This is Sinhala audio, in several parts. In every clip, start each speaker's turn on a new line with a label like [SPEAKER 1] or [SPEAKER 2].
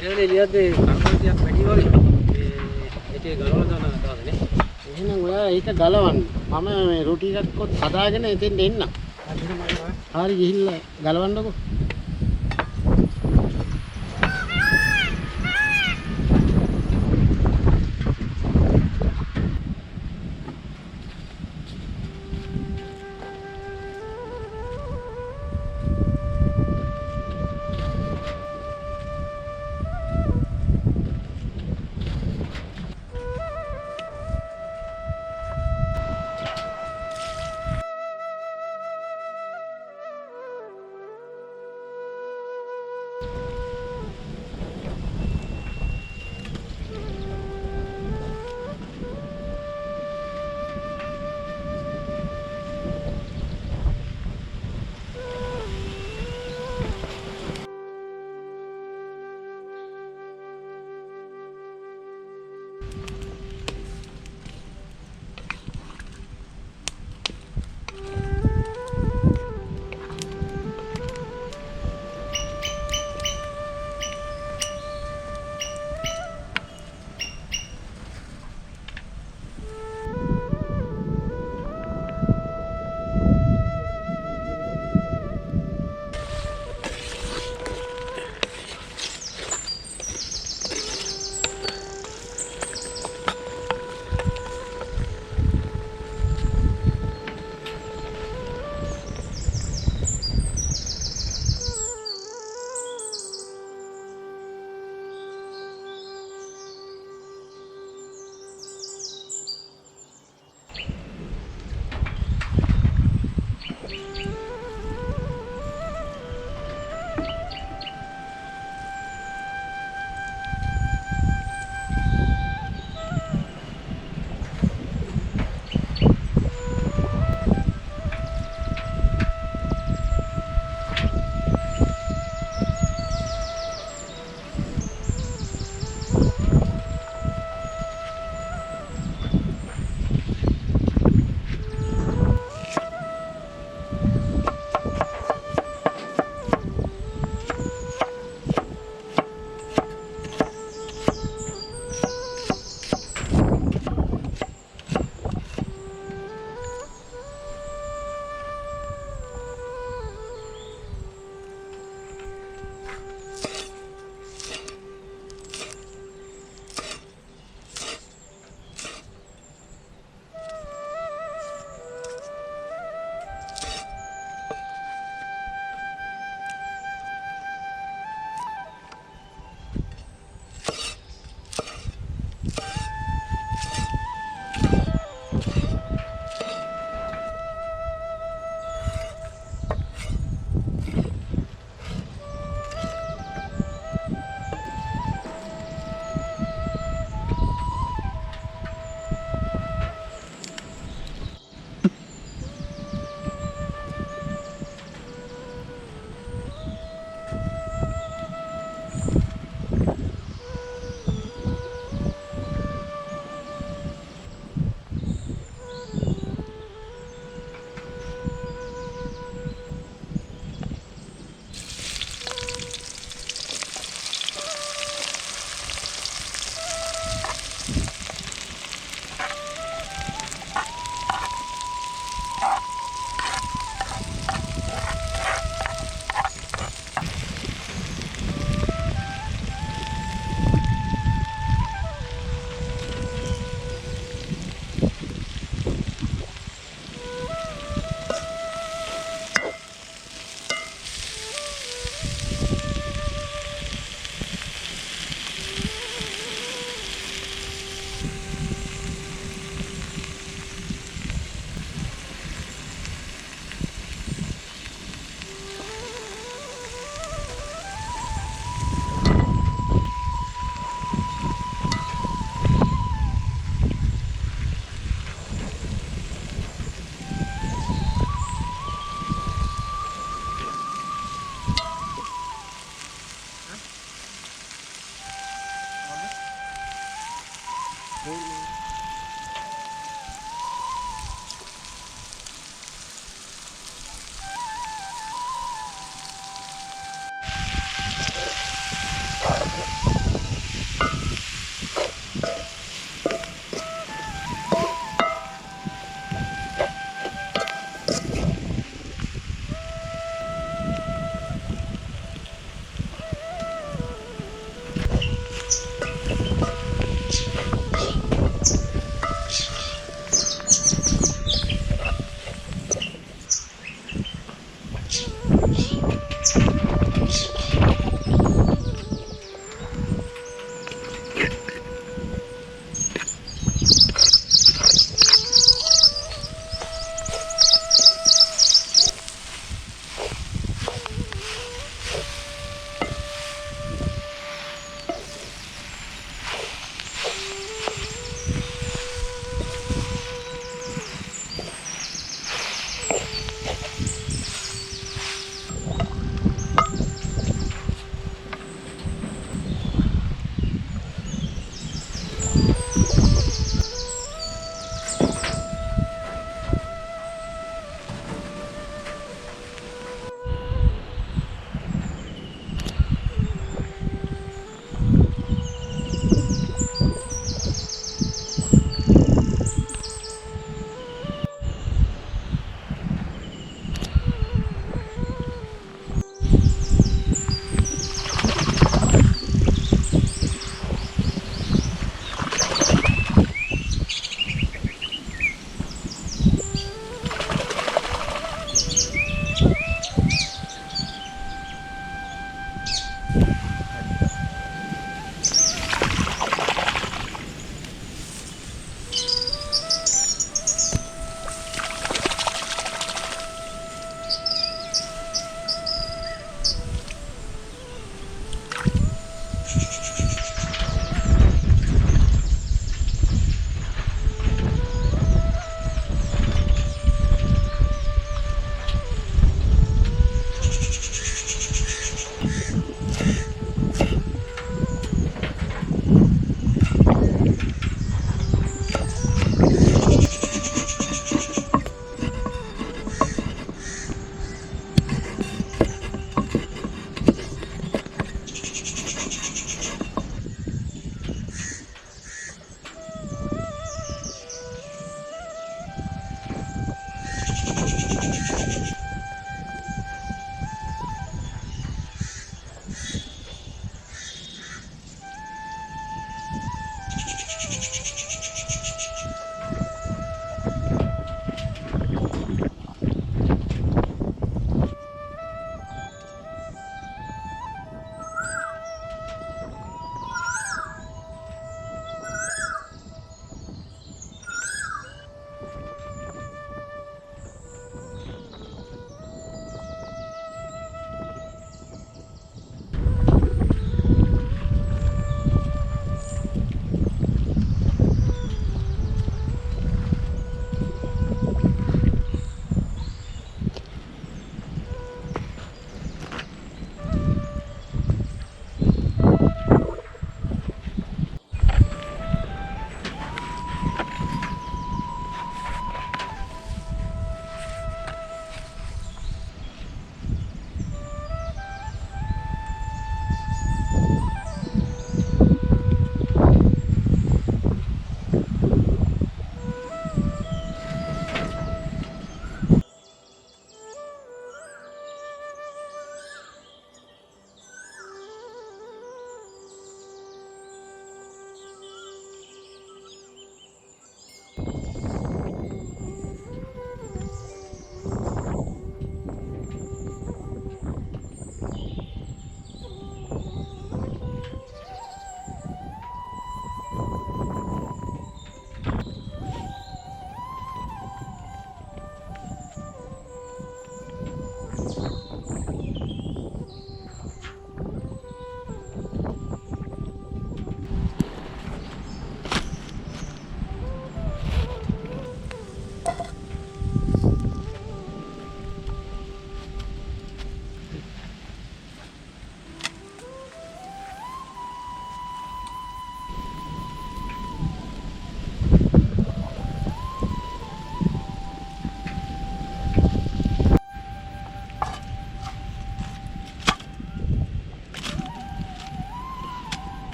[SPEAKER 1] එළවලු එළියද්ද කර්මාන්තයක් වැඩි වගේ ඒකේ ගලවලා දාන අදහසනේ.
[SPEAKER 2] එහෙනම් ඔයා ඒක ගලවන්න. මම මේ රොටි එකක් කොත් හදාගෙන එතෙන්ට එන්නම්. හරි ගිහිල්ලා ගලවන්නකෝ.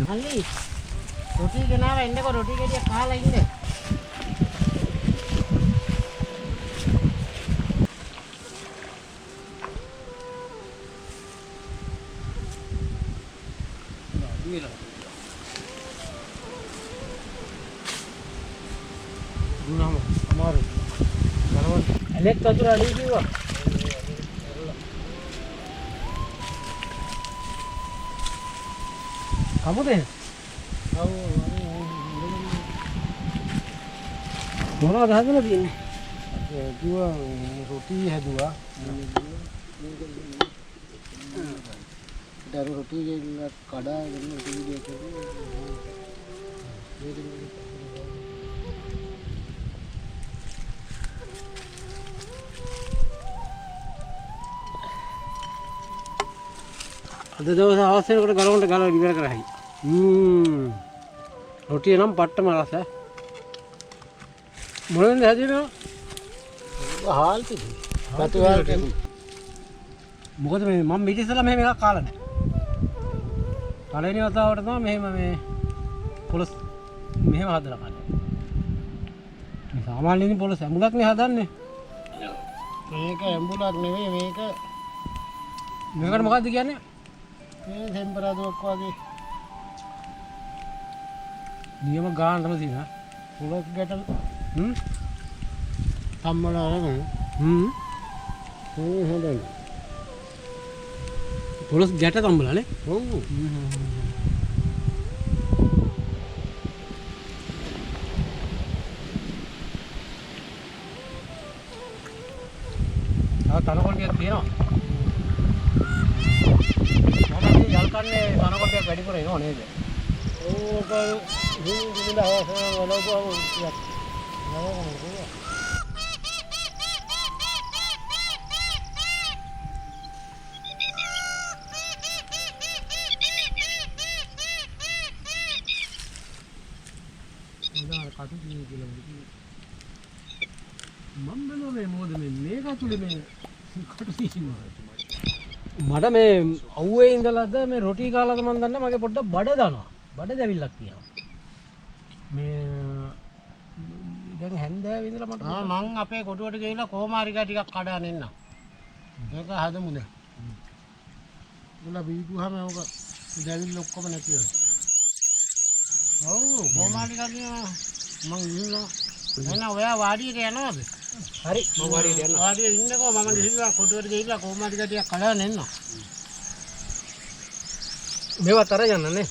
[SPEAKER 2] මල්ලි රොටි ගෙනාවා ඉන්නකො රොටි ගෙඩියක් කාලා ඉන්න.
[SPEAKER 1] දුනම අමාරු. ගලවන්න. ඇලෙක් අතුර අඩි කිව්වා. කමුදේ?
[SPEAKER 2] ඔව්
[SPEAKER 1] මොනවද හදලා තියෙන්නේ?
[SPEAKER 2] කිව්වා රොටි හැදුවා. ඊට රොටි ගෙඩියක් කඩාගෙන රොටි ගෙඩියක්
[SPEAKER 1] අද දවස් අවශ්‍ය වෙනකොට ගලවන්න ගලව ඉවර කරයි. රොටිය නම් පට්ටම රස. මොනවද හැදෙන්නේ?
[SPEAKER 2] හාල් පිටි. රතු හාල් කැපි.
[SPEAKER 1] මොකද මේ මම ඊට ඉස්සෙල්ලා මෙහෙම එකක් කාලා නැහැ. පළවෙනි වතාවට තමයි මෙහෙම මේ පොලොස් මෙහෙම හදලා කන්නේ. මේ සාමාන්‍යයෙන් පොලොස් ඇඹුලක් නේ හදන්නේ.
[SPEAKER 2] මේක ඇඹුලක් නෙවෙයි මේකට
[SPEAKER 1] මොකද්ද කියන්නේ?
[SPEAKER 2] මේ ටෙම්පරාදුවක් වගේ
[SPEAKER 1] නියම ගානම තියෙනවා.
[SPEAKER 2] පොලොස් ගැටල සම්මල අරගෙන හොඳයි.
[SPEAKER 1] පොලොස් ගැට තම්බලානේ.
[SPEAKER 2] ඔව්.
[SPEAKER 1] තනකොළ ටිකක් තියෙනවා. මොකද යල් කන්නේ තනකොළ ටිකක් වැඩිපුර එනවා නේද?
[SPEAKER 2] ඕක දින දවස් වලකම ටිකක් නවකම
[SPEAKER 1] කටු කියලා මම බැලුවේ මොකද මේක ඇතුලේ මේ කටු තියෙනවා. මට මේ අවුවේ ඉඳලාද මේ රොටි කාලාද මන් දන්නේ මගේ පොඩ්ඩක් බඩ දානවා. බඩ දැවිල්ලක් තියෙනවා. මේ දැන් හැන්දෑවේ ඉඳලා මට
[SPEAKER 2] මං අපේ කොටුවට ගිහිල්ලා කොමාරිකා ටිකක් කඩාගෙන එන්න. ඒක හදමු දැන්. උලා බීපුවාම ඕක දැවිල්ල ඔක්කොම නැති වෙනවා. ඔව් කොමාරිකා කියනවා මං ගිහිල්ලා එන්න ඔයා වාඩියට යනවද?
[SPEAKER 1] හරි මම වාඩියට යනවා.
[SPEAKER 2] වාඩියේ ඉන්නකෝ මම ගිහිල්ලා කොටුවට ගිහිල්ලා කොමාරිකා ටිකක් කඩාගෙන එන්න.
[SPEAKER 1] මේවා තර යන්න නේ.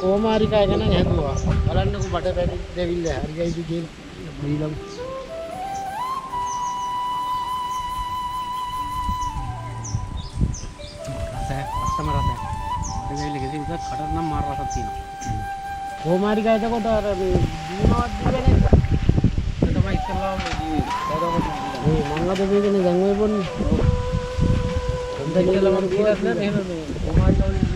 [SPEAKER 2] කෝමාරිකා ගැන හැදුවා. බලන්නකෝ බඩ පැටි දෙවිල්ල හරියයිද කියලා බීලම්.
[SPEAKER 1] රසය අත්තම රසය. දෙවිල්ල කිසි විදිහක් කඩන්න නම් මාර රසක් තියෙනවා.
[SPEAKER 2] කෝමාරිකා එතකොට අර මේ දීනවත් දීලා නේද?
[SPEAKER 1] ඒක තමයි ඉස්සෙල්ලාම ජීවිතේ.
[SPEAKER 2] මේ මං අද මේකනේ දැන් ඔය බොන්නේ.
[SPEAKER 1] හොඳ කියලා මම කියලා නේද මේ කොමාරිකා වලින්